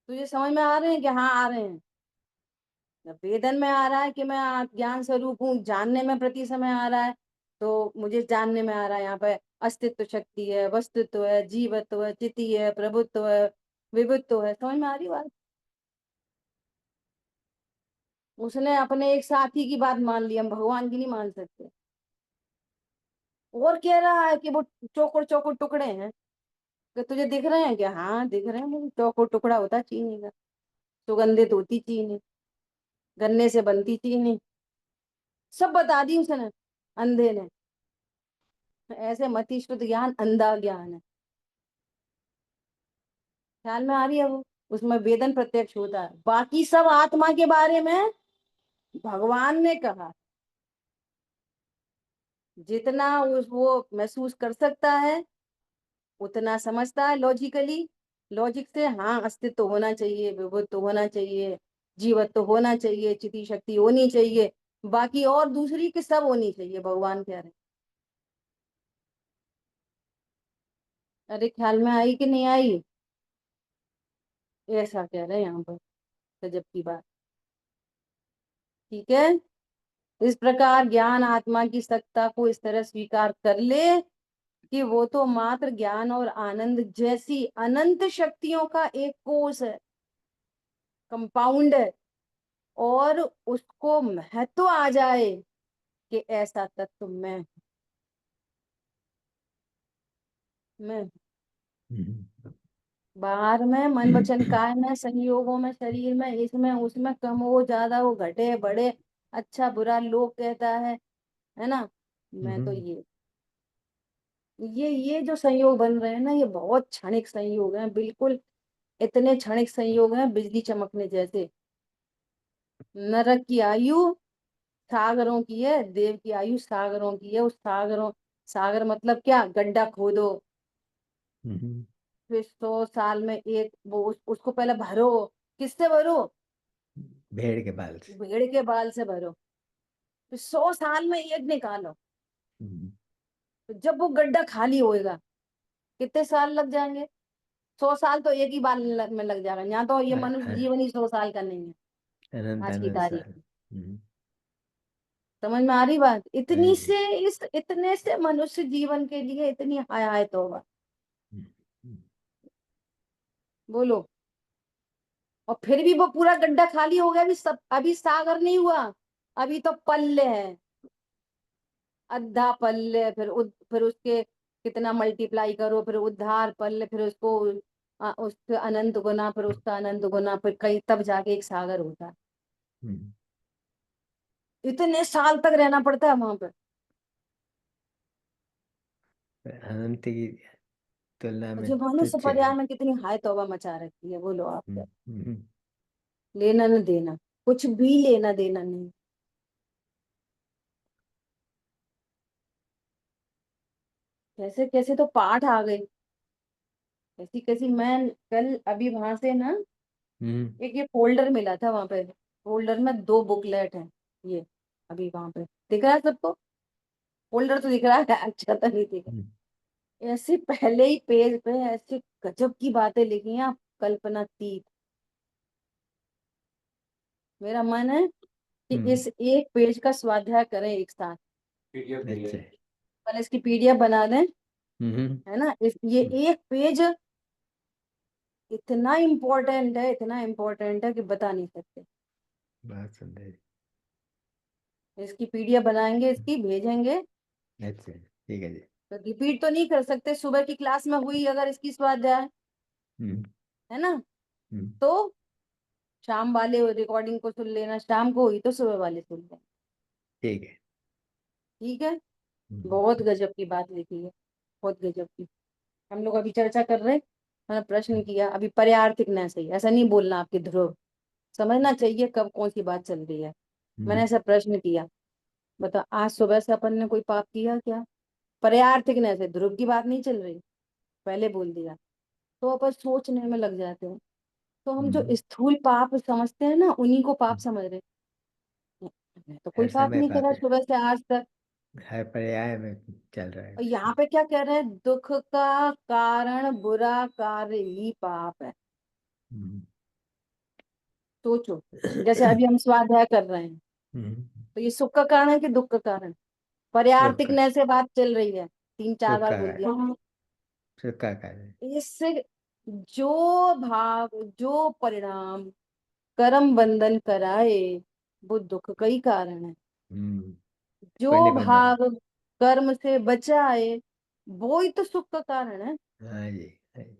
Speaker 1: तुझे समझ में आ रहे हैं कि हाँ आ रहे हैं? जब वेदन में आ रहा है कि मैं ज्ञान स्वरूप हूँ, जानने में प्रति समय आ रहा है, तो मुझे जानने में आ रहा है यहाँ पे अस्तित्व शक्ति है, वस्तुत्व है, जीवत्व है, चिति है, प्रभुत्व है, विभुत्व है। समझ में आ रही बात? उसने अपने एक साथी की बात मान ली, हम भगवान की नहीं मान सकते। और कह रहा है कि वो चौकोर चौकोर टुकड़े हैं। कि तुझे दिख रहे हैं क्या? हाँ दिख रहे हैं मुझे, चौकोर टुकड़ा होता है चीनी का, सुगंधित होती चीनी, गन्ने से बनती चीनी। सब बता दी उसने, अंधे ने। ऐसे मति शुद्ध ज्ञान अंधा ज्ञान है। ख्याल में आ रही है वो? उसमें वेदन प्रत्यक्ष होता है, बाकी सब आत्मा के बारे में भगवान ने कहा। जितना वो महसूस कर सकता है उतना समझता है लॉजिकली। लॉजिक से हाँ अस्तित्व तो होना चाहिए, विभुत्व तो होना चाहिए, जीवत्व तो होना चाहिए, चिति शक्ति होनी चाहिए, बाकी और दूसरी की सब होनी चाहिए, भगवान कह रहे हैं। अरे ख्याल में आई कि नहीं आई? ऐसा कह रहे हैं यहाँ पर। गजब की बात। ठीक है। इस प्रकार ज्ञान आत्मा की सत्ता को इस तरह स्वीकार कर ले कि वो तो मात्र ज्ञान और आनंद जैसी अनंत शक्तियों का एक कोष है, कंपाउंड है। और उसको महत्व आ जाए कि ऐसा तत्व मैं
Speaker 2: हम्म,
Speaker 1: बाहर में मन वचन काय में, संयोगों में, शरीर में, इसमें उसमें, कम हो ज्यादा हो, घटे बढ़े, अच्छा बुरा लोग कहता है ना। मैं तो
Speaker 2: हम्म,
Speaker 1: ये जो संयोग बन रहे हैं ना, ये बहुत क्षणिक संयोग हैं, बिल्कुल इतने क्षणिक संयोग हैं बिजली चमकने जैसे। नरक की आयु सागरों की है, देव की आयु सागरों की है। उस सागरों, सागर मतलब क्या, गड्ढा खोदो,
Speaker 2: हम्म,
Speaker 1: फिर 100 साल में एक वो उसको पहले भरो। किससे भरो?
Speaker 2: भेड़ के बाल से।
Speaker 1: भेड़ के बाल से भरो। फिर 100 साल में एक निकालो।
Speaker 2: हम्म,
Speaker 1: तो जब वो गड्ढा खाली होएगा, कितने साल लग जाएंगे? 100 साल तो एक ही बाल में लग जाएगा। यहाँ तो ये
Speaker 2: अ-
Speaker 1: मनुष्य
Speaker 2: अ-
Speaker 1: जीवन ही 100 साल का नहीं है
Speaker 2: अनंत
Speaker 1: आज की
Speaker 2: अनंत
Speaker 1: तारीख
Speaker 2: साल।
Speaker 1: में। समझ में आ रही बात?
Speaker 2: हाँ
Speaker 1: इतनी
Speaker 2: जी।
Speaker 1: से इस इतने से मनुष्य जीवन के लिए इतनी हाय हाय तौबा।
Speaker 2: हम्म, हम्म,
Speaker 1: बोलो। और फिर भी वो पूरा गड्ढा खाली हो गया, अभी सब, अभी सागर नहीं हुआ, अभी तो पल्ले है, अद्धा पल्ले। फिर उसके कितना मल्टीप्लाई करो, फिर उद्धार पल्ले, फिर उसको उसके अनंत गुना, फिर उसका अनंत गुना, फिर कई, तब जाके एक सागर होता है।
Speaker 2: हम्म।
Speaker 1: इतने साल तक रहना पड़ता है वहां पर।
Speaker 2: अनंत की तुलना में
Speaker 1: मुझे मनुष्य
Speaker 2: तुच्छ है।
Speaker 1: परिवार में कितनी हाय तौबा मचा रखी है, बोलो आप क्या।
Speaker 2: हम्म, हम्म,
Speaker 1: लेना न देना, कुछ भी लेना देना नहीं। कैसे कैसे तो पाठ आ गए, कैसी कैसी। मैं कल अभी वहां से ना,
Speaker 2: हम्म,
Speaker 1: एक ये फोल्डर मिला था वहां पे, फोल्डर में 2 बुकलेट हैं ये। अभी वहां पे दिख रहा है सबको? फोल्डर तो दिख रहा है, अच्छा तो नहीं दिख
Speaker 2: हम्म,
Speaker 1: रहा। ऐसे पहले ही पेज पे ऐसे गजब की बातें लिखी हैं, आप कल्पनातीत। मेरा मन है कि
Speaker 2: हम्म,
Speaker 1: इस एक पेज का स्वाध्याय करें एक साथ।
Speaker 2: अच्छा है।
Speaker 1: कल इसकी पीडीएफ बना दें,
Speaker 2: हम्म,
Speaker 1: है ना। ये
Speaker 2: हम्म,
Speaker 1: एक पेज इतना इम्पोर्टेंट है कि बता नहीं सकते।
Speaker 2: बात सुंदर है।
Speaker 1: इसकी पीडीएफ बनाएंगे, इसकी भेजेंगे।
Speaker 2: अच्छा है, ठीक है जी।
Speaker 1: तो रिपीट तो नहीं कर सकते, सुबह की क्लास में हुई अगर इसकी स्वाध्याय,
Speaker 2: हम्म।
Speaker 1: है ना।
Speaker 2: हम्म।
Speaker 1: तो शाम वाले रिकॉर्डिंग को सुन लेना, शाम को हुई तो सुबह वाले सुन लेना।
Speaker 2: ठीक है।
Speaker 1: ठीक है।
Speaker 2: हम्म।
Speaker 1: बहुत गजब की बात लिखी है, बहुत गजब की। हम लोग अभी चर्चा कर रहे हैं, मैंने प्रश्न किया अभी पर्यायवाची न सही, ऐसा नहीं बोलना आपके ध्रुव, समझना चाहिए कब कौन सी बात चल रही है। मैंने
Speaker 2: हम्म।
Speaker 1: ऐसा प्रश्न किया, बता आज सुबह से अपन ने कोई पाप किया क्या? पर्यायवाची न से ध्रुव की बात नहीं चल रही, पहले बोल दिया। तो अपन सोचने में लग जाते हैं। तो हम जो
Speaker 2: हम्म।
Speaker 1: स्थूल पाप समझते हैं ना, उन्हीं को पाप समझ रहे हैं। मैं तो कोई
Speaker 2: हर
Speaker 1: पाप
Speaker 2: समय
Speaker 1: नहीं
Speaker 2: पाप
Speaker 1: करा
Speaker 2: है।
Speaker 1: सुबह से आज तक।
Speaker 2: हर पर्याय में चल रहा है
Speaker 1: और
Speaker 2: उसका।
Speaker 1: यहाँ पे क्या कह रहे हैं, दुख का कारण बुरा कार्य ही पाप है।
Speaker 2: हम्म।
Speaker 1: सोचो, जैसे अभी हम स्वाध्याय कर रहे हैं,
Speaker 2: हम्म।
Speaker 1: तो ये सुख का कारण है कि दुख का कारण?
Speaker 2: सुख
Speaker 1: पर्यार्थिक
Speaker 2: का।
Speaker 1: न से बात चल रही है, तीन चार
Speaker 2: सुख
Speaker 1: बार
Speaker 2: का
Speaker 1: बोल
Speaker 2: है।
Speaker 1: दिया।
Speaker 2: सुख का कार्य।
Speaker 1: इससे जो भाव, जो परिणाम कर्म बंधन कराए, वो दुख का ही कारण है।
Speaker 2: हम्म। कोई
Speaker 1: जो
Speaker 2: निबंधन है।
Speaker 1: भाव कर्म से बचाए, वो ही तो सुख का कारण है।
Speaker 2: हाँ जी, हाँ जी।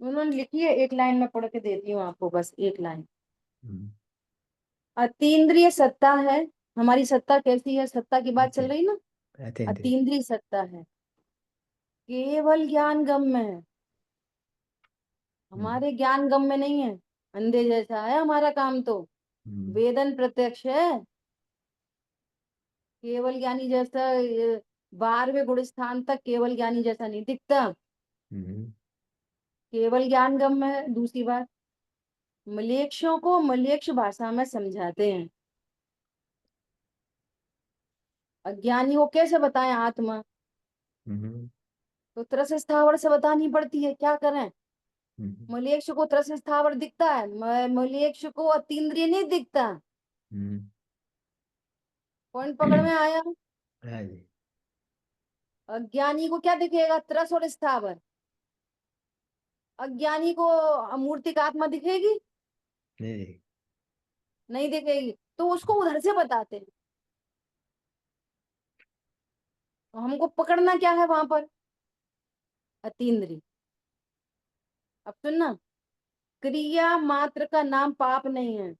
Speaker 1: उन्होंने लिखी है, एक लाइन में पढ़ के देती हूँ आपको, बस एक लाइन।
Speaker 2: हम्म।
Speaker 1: अतीन्द्रिय सत्ता है। हमारी सत्ता कैसी है, सत्ता की बात चल रही ना।
Speaker 2: अतीन्द्रिय।
Speaker 1: अतीन्द्रिय सत्ता है, केवल ज्ञान गम में है।
Speaker 2: हम्म।
Speaker 1: हमारे ज्ञान गम में नहीं है, अंधे जैसा है हमारा काम तो।
Speaker 2: हम्म।
Speaker 1: वेदन प्रत्यक्ष है। केवल ज्ञानी जैसा 12वें गुण स्थान तक केवल ज्ञानी जैसा नहीं दिखता।
Speaker 2: हम्म।
Speaker 1: केवल ज्ञान गम में है। दूसरी बात, मलेच्छों को मलेच्छ भाषा में समझाते हैं। अज्ञानी को कैसे बताएं आत्मा?
Speaker 2: हम्म।
Speaker 1: तो त्रस स्थावर से बतानी पड़ती है, क्या करें।
Speaker 2: हम्म।
Speaker 1: मलेच्छ को त्रस स्थावर दिखता है, मलेच्छ को अतीन्द्रिय नहीं दिखता।
Speaker 2: हम्म।
Speaker 1: पॉइंट पकड़ में आया।
Speaker 2: हाँ जी।
Speaker 1: अज्ञानी को क्या दिखेगा, त्रस और स्थावर। अज्ञानी को अमूर्तिक आत्मा दिखेगी?
Speaker 2: नहीं जी।
Speaker 1: नहीं दिखेगी, तो उसको उधर से बताते हैं। तो हमको पकड़ना क्या है वहां पर, अतीन्द्रिय। अब सुनना, क्रिया मात्र का नाम पाप नहीं है।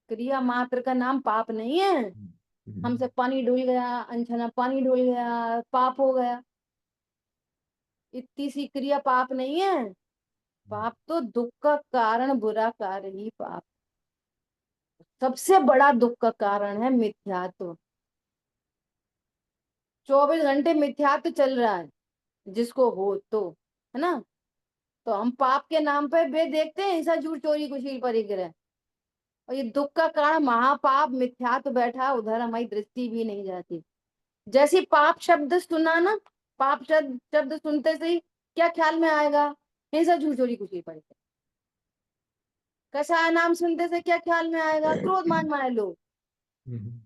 Speaker 1: क्रिया मात्र का नाम पाप नहीं है।
Speaker 2: हम्म।
Speaker 1: हमसे पानी डुल गया, अनछना पानी डुल गया, पाप हो गया। इतनी सी क्रिया पाप नहीं है। पाप तो दुख का कारण, बुरा कार्य ही पाप। सबसे बड़ा दुख का कारण है मिथ्यात्व। 24 घंटे मिथ्यात्व चल रहा है, जिसको हो तो, है ना। तो हम पाप के नाम पे वे देखते हैं, हिंसा झूठ चोरी कुशील परिग्रह, और ये दुख का कारण महापाप मिथ्यात्व बैठा, उधर हमारी दृष्टि भी नहीं जाती। जैसे पाप शब्द सुना ना, पाप शब्द शब्द सुनते से ही क्या ख्याल में आएगा, हिंसा झूठ चोरी कुशील परिग्रह। कसाय नाम सुनते से क्या ख्याल में आएगा, क्रोध मान माया लोभ।
Speaker 2: हम्म।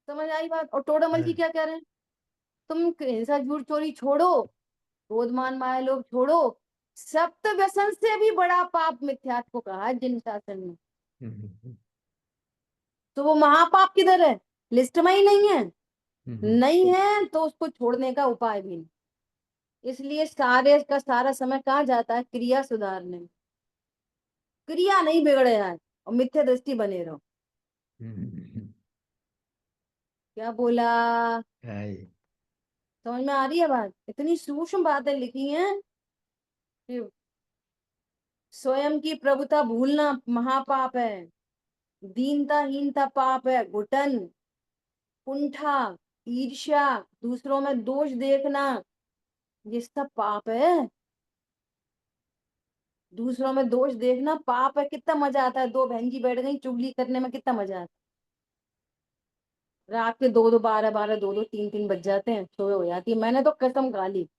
Speaker 1: समझ आई बात। और टोडामल जी
Speaker 2: हाँ।
Speaker 1: क्या कह रहे हैं, तुम हिंसा झूठ चोरी छोड़ो, क्रोध मान माया लोभ छोड़ो, सप्त व्यसन से भी बड़ा पाप मिथ्यात्व को कहा है जिन शासन में।
Speaker 2: हम्म।
Speaker 1: तो वो महापाप किधर है, लिस्ट में ही नहीं है।
Speaker 2: हम्म।
Speaker 1: नहीं है तो उसको छोड़ने का उपाय भी नहीं। इसलिए सारे का सारा समय कहाँ जाता है, क्रिया सुधारने में। क्रिया नहीं बिगड़े यार, और मिथ्या दृष्टि बने रहो। क्या बोला?
Speaker 2: हाँ जी।
Speaker 1: समझ में आ रही है बात? इतनी सूक्ष्म बातें लिखी हैं कि स्वयं की प्रभुता भूलना महापाप है। दीनता हीनता पाप है, घुटन, कुंठा, ईर्ष्या, दूसरों में दोष देखना, ये सब पाप है। दूसरों में दोष देखना पाप है। कितना मजा आता है, दो बहन जी बैठ गई चुगली करने में, कितना मजा आता है। रात के दो दो, बारह बारह, दो दो, तीन तीन बज जाते हैं, सुबह हो जाती है। मैंने तो कसम खा ली।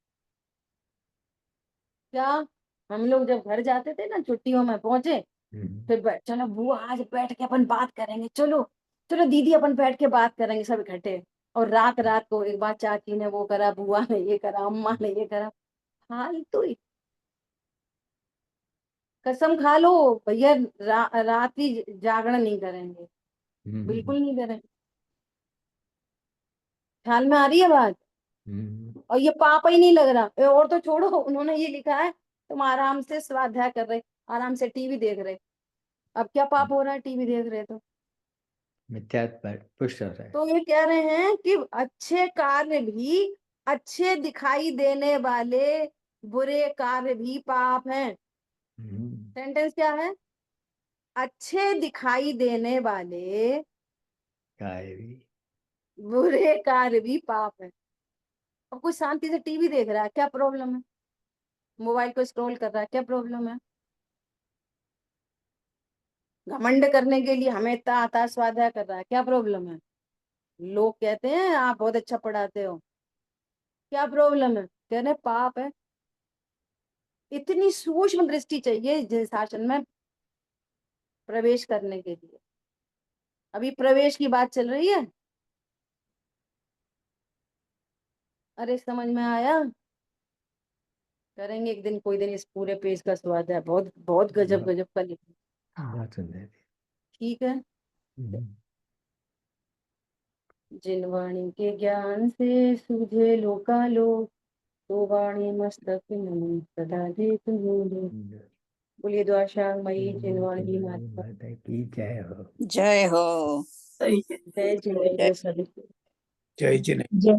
Speaker 1: क्या, हम लोग जब घर जाते थे ना, छुट्टियों में पहुंचे,
Speaker 2: हम्म।
Speaker 1: फिर चलो बुआ आज बैठ के अपन बात करेंगे, चलो चलो दीदी अपन बैठ के बात करेंगे सब इकट्ठे। और रात रात को एक बार चाची ने वो करा, बुआ ने ये करा, अम्मा ने ये करा। फालतू ही। कसम खा लो भैया, रात्रि जागरण नहीं करेंगे,
Speaker 2: हम्म।
Speaker 1: बिल्कुल नहीं करेंगे। ख्याल में आ रही है बात? और ये पाप ही नहीं लग रहा। और तो छोड़ो, उन्होंने ये लिखा है तुम आराम से स्वाध्याय कर रहे, आराम से टीवी देख रहे। अब क्या पाप हो रहा है टीवी देख रहे
Speaker 2: मिथ्यात्व पर पुष्ट हो रहा है।
Speaker 1: तो ये कह रहे हैं कि अच्छे कार्य भी अच्छे दिखाई देने वाले बुरे कार्य भी पाप हैं। सेंटेंस क्या है? अच्छे दिखाई देने वाले
Speaker 2: कार्य भी।
Speaker 1: बुरे कार्य भी पाप है। अब कोई शांति से टीवी देख रहा है, क्या प्रॉब्लम है? मोबाइल को स्क्रॉल कर रहा है, क्या प्रॉब्लम है? घमंड करने के लिए हमें इतना आता स्वाध्याय कर रहा है, क्या प्रॉब्लम है? लोग कहते हैं आप बहुत अच्छा पढ़ाते हो, क्या प्रॉब्लम है? कह रहे पाप है। इतनी सूक्ष्म दृष्टि चाहिए जिस शासन में प्रवेश करने के लिए। अभी प्रवेश की बात चल रही है। अरे समझ में आया? करेंगे एक दिन, कोई दिन इस पूरे पेज का स्वाध्याय, बहुत बहुत गजब गजब का लिखा।
Speaker 2: बहुत सुंदर।
Speaker 1: ठीक है। जिन वाणी के ज्ञान से सूझे लोकालोक, तो वाणी मस्तक में सदा दे तुम्हें लोक। बोलिए द्वाशांग मई जिनवाणी माता
Speaker 2: माता की जय हो।
Speaker 3: जय हो।
Speaker 1: जय जिनेन्द्र सभी।
Speaker 4: जय जिने।
Speaker 5: जय